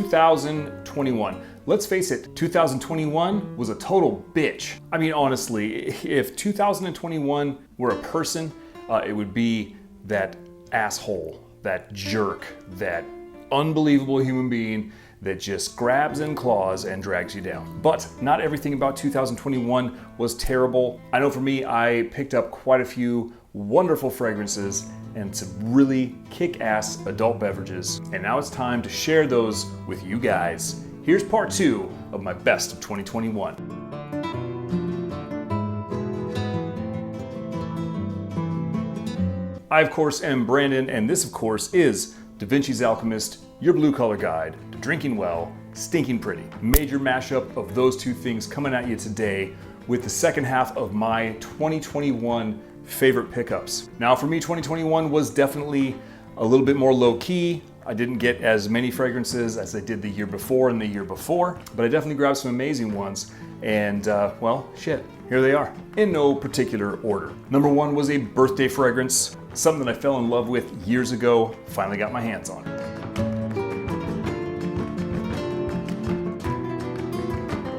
2021. Let's face it, 2021 was a total bitch. I mean, honestly, if 2021 were a person, it would be that asshole, that jerk, that unbelievable human being that just grabs and claws and drags you down. But not everything about 2021 was terrible. I know for me, I picked up quite a few wonderful fragrances and some really kick-ass adult beverages. And now it's time to share those with you guys. Here's part 2 of my best of 2021. I, of course, am Brandon, and this, of course, is DaVinci's Alchemyst, your blue-collar guide to drinking well, stinking pretty. Major mashup of those two things coming at you today with the second half of my 2021 favorite pickups. Now, for me, 2021 was definitely a little bit more low-key. I didn't get as many fragrances as I did the year before and the year before, but I definitely grabbed some amazing ones. And, well, shit, here they are, in no particular order. Number 1 was a birthday fragrance, something that I fell in love with years ago, finally got my hands on.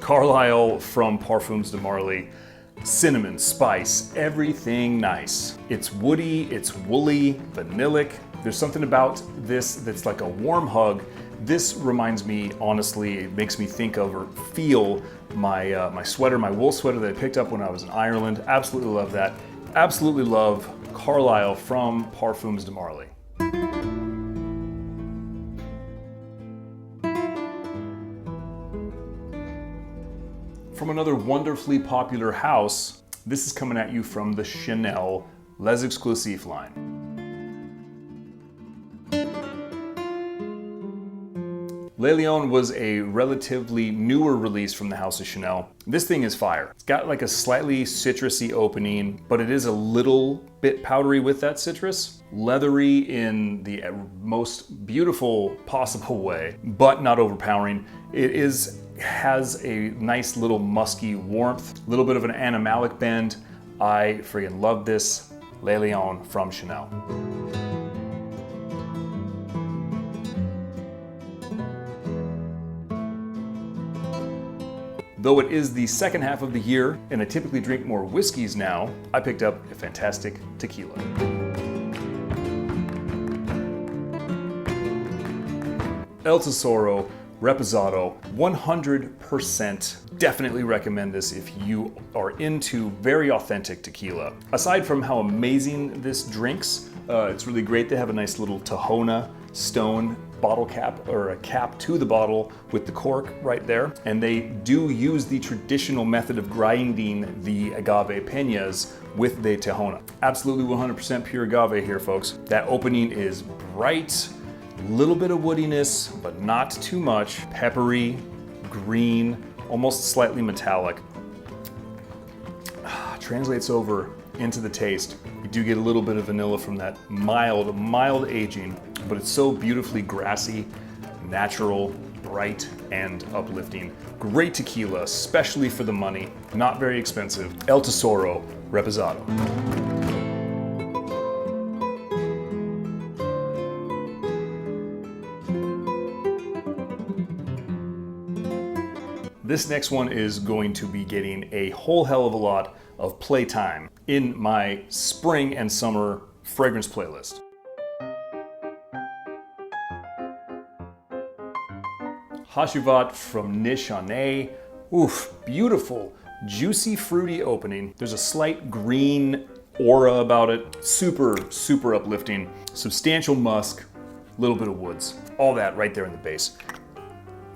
Carlisle from Parfums de Marly. Cinnamon, spice, everything nice. It's woody, it's woolly, vanillic. There's something about this that's like a warm hug. This reminds me, honestly, it makes me think of or feel my my sweater, my wool sweater that I picked up when I was in Ireland. Absolutely love that. Absolutely love Carlisle from Parfums de Marly. From another wonderfully popular house, this is coming at you from the Chanel Les Exclusifs line. Le Lion was a relatively newer release from the house of Chanel. This thing is fire. It's got like a slightly citrusy opening, but it is a little bit powdery with that citrus. Leathery in the most beautiful possible way, but not overpowering. It has a nice little musky warmth, a little bit of an animalic bend. I friggin' love this Le Lion from Chanel. Though it is the second half of the year and I typically drink more whiskeys now, I picked up a fantastic tequila. El Tesoro Reposado, 100% definitely recommend this if you are into very authentic tequila. Aside from how amazing this drinks, it's really great to have a nice little Tahona stone bottle cap or a cap to the bottle with the cork right there. And they do use the traditional method of grinding the agave peñas with the Tahona. Absolutely 100% pure agave here, folks. That opening is bright, little bit of woodiness, but not too much. Peppery, green, almost slightly metallic. Translates over into the taste. You do get a little bit of vanilla from that mild aging, but it's so beautifully grassy, natural, bright, and uplifting. Great tequila, especially for the money. Not very expensive. El Tesoro Reposado. This next one is going to be getting a whole hell of a lot of playtime in my spring and summer fragrance playlist. Hacivat from Nishane. Oof, beautiful, juicy, fruity opening. There's a slight green aura about it. Super, super uplifting. Substantial musk, little bit of woods. All that right there in the base.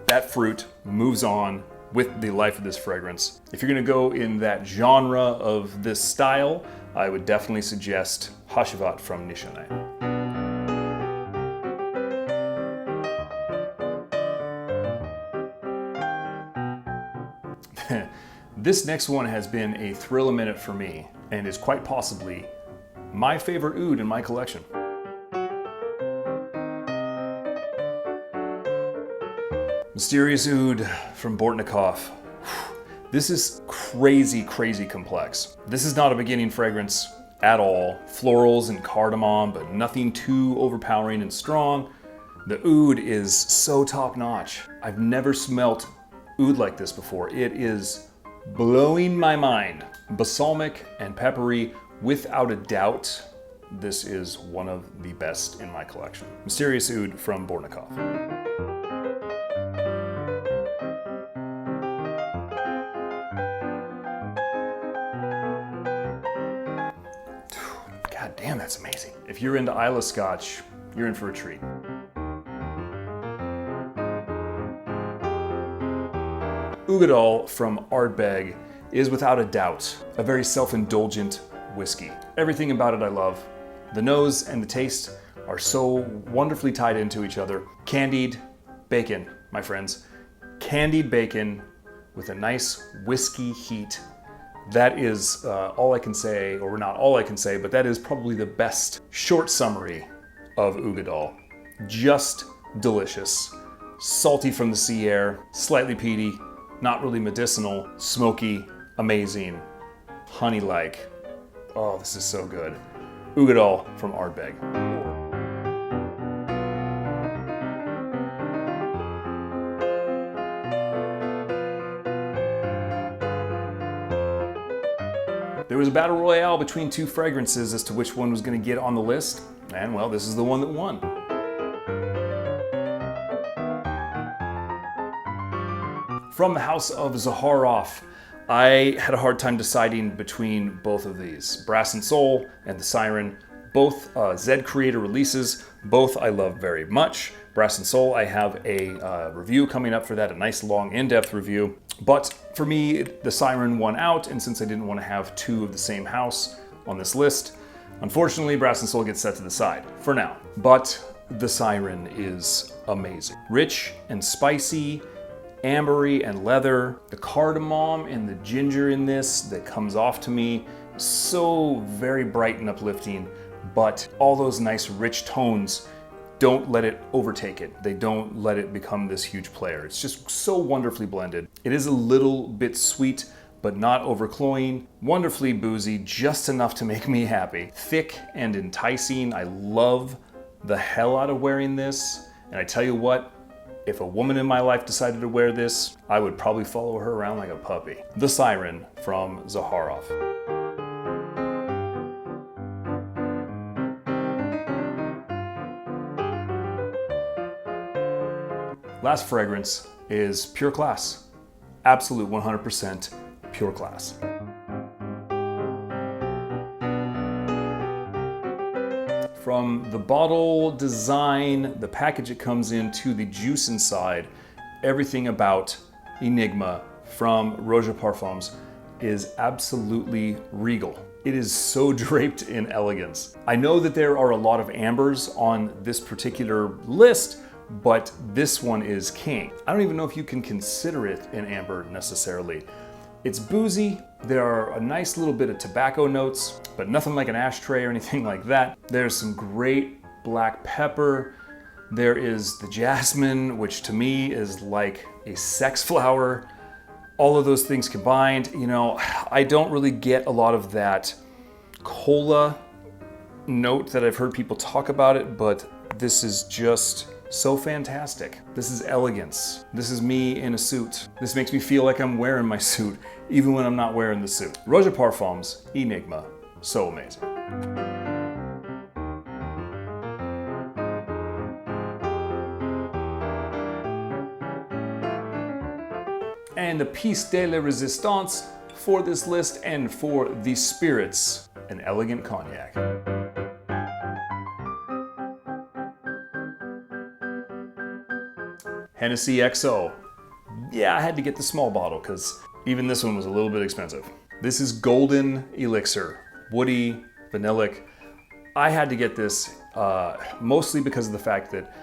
That fruit moves on with the life of this fragrance. If you're gonna go in that genre of this style, I would definitely suggest Hacivat from Nishane. This next one has been a thrill a minute for me and is quite possibly my favorite oud in my collection. Mysterious Oud from Bortnikoff. This is crazy, crazy complex. This is not a beginning fragrance at all. Florals and cardamom, but nothing too overpowering and strong. The oud is so top notch. I've never smelt oud like this before. It is blowing my mind. Balsamic and peppery, without a doubt. This is one of the best in my collection. Mysterious Oud from Bortnikoff. God damn, that's amazing. If you're into Islay Scotch, you're in for a treat. Uigeadail from Ardbeg is without a doubt a very self-indulgent whiskey. Everything about it I love. The nose and the taste are so wonderfully tied into each other. Candied bacon, my friends. Candied bacon with a nice whiskey heat. That is all I can say, or not all I can say, but that is probably the best short summary of Uigeadail. Just delicious. Salty from the sea air, slightly peaty, not really medicinal, smoky, amazing, honey-like. Oh, this is so good. Uigeadail from Ardbeg. There was a battle royale between two fragrances as to which one was going to get on the list, and well, this is the one that won. From the house of Zaharoff, I had a hard time deciding between both of these. Brass and Soul and the Siren, both Zed Creator releases, both I love very much. Brass and Soul, I have a review coming up for that, a nice long in-depth review. But for me, the Siren won out, and since I didn't want to have two of the same house on this list, unfortunately Brass and Soul gets set to the side for now. But the Siren is amazing. Rich and spicy, ambery and leather. The cardamom and the ginger in this that comes off to me, so very bright and uplifting, but all those nice rich tones don't let it overtake it. They don't let it become this huge player. It's just so wonderfully blended. It is a little bit sweet, but not overcloying. Wonderfully boozy, just enough to make me happy. Thick and enticing. I love the hell out of wearing this. And I tell you what, if a woman in my life decided to wear this, I would probably follow her around like a puppy. The Siren from Zaharoff. Last fragrance is pure class. Absolute 100% pure class. From the bottle design, the package it comes in, to the juice inside, everything about Enigma from Roja Parfums is absolutely regal. It is so draped in elegance. I know that there are a lot of ambers on this particular list, but this one is king. I don't even know if you can consider it an amber necessarily. It's boozy, there are a nice little bit of tobacco notes, but nothing like an ashtray or anything like that. There's some great black pepper. There is the jasmine, which to me is like a sex flower. All of those things combined, you know, I don't really get a lot of that cola note that I've heard people talk about it, but this is just so fantastic. This is elegance. This is me in a suit. This makes me feel like I'm wearing my suit, even when I'm not wearing the suit. Roja Parfums, Enigma, so amazing. And the piece de la resistance for this list and for the spirits, an elegant cognac. Hennessey XO. Yeah, I had to get the small bottle because even this one was a little bit expensive. This is Golden Elixir, woody, vanillic. I had to get this mostly because of the fact that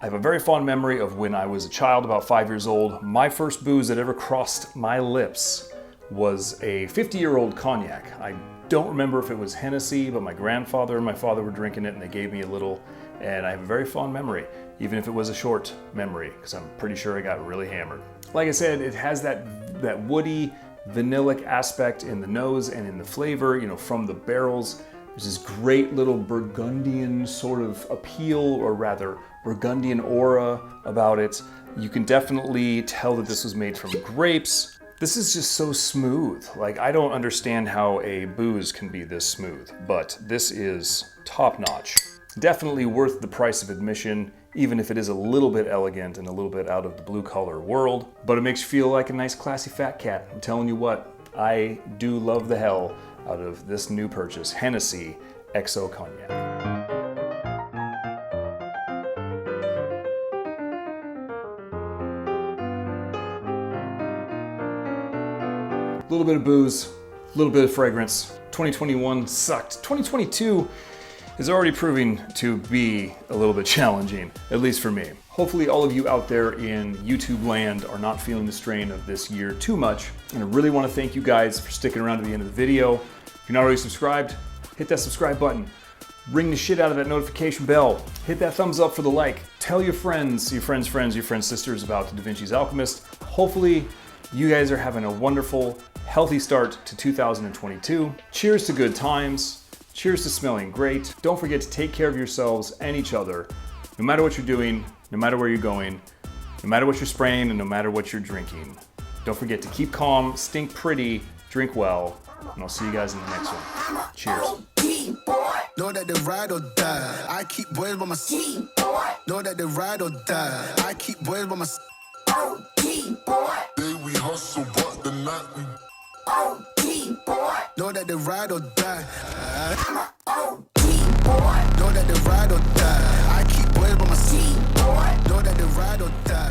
I have a very fond memory of when I was a child, about 5 years old. My first booze that ever crossed my lips was a 50-year-old cognac. I don't remember if it was Hennessy, but my grandfather and my father were drinking it and they gave me a little, and I have a very fond memory, even if it was a short memory, because I'm pretty sure I got really hammered. Like I said, it has that woody, vanillic aspect in the nose and in the flavor, you know, from the barrels. There's this great little Burgundian sort of appeal, or rather Burgundian aura about it. You can definitely tell that this was made from grapes. This is just so smooth. Like, I don't understand how a booze can be this smooth, but this is top notch. Definitely worth the price of admission, even if it is a little bit elegant and a little bit out of the blue collar world, but it makes you feel like a nice classy fat cat. I'm telling you what, I do love the hell out of this new purchase, Hennessey XO Cognac. A little bit of booze, a little bit of fragrance. 2021 sucked. 2022 is already proving to be a little bit challenging, at least for me. Hopefully all of you out there in YouTube land are not feeling the strain of this year too much. And I really want to thank you guys for sticking around to the end of the video. If you're not already subscribed, hit that subscribe button. Ring the shit out of that notification bell. Hit that thumbs up for the like. Tell your friends, your friends' sisters about DaVinci's Alchemyst. Hopefully you guys are having a wonderful, healthy start to 2022. Cheers to good times. Cheers to smelling great. Don't forget to take care of yourselves and each other, no matter what you're doing, no matter where you're going, no matter what you're spraying, and no matter what you're drinking. Don't forget to keep calm, stink pretty, drink well, and I'll see you guys in the next one. Cheers. Know that they ride or die. I keep boys by my side. Know that they ride or die. I keep boys by my side. Day we hustle, but the night we Know that they ride or die. Know that they ride or die. I keep boys by my side. Know that they ride or die.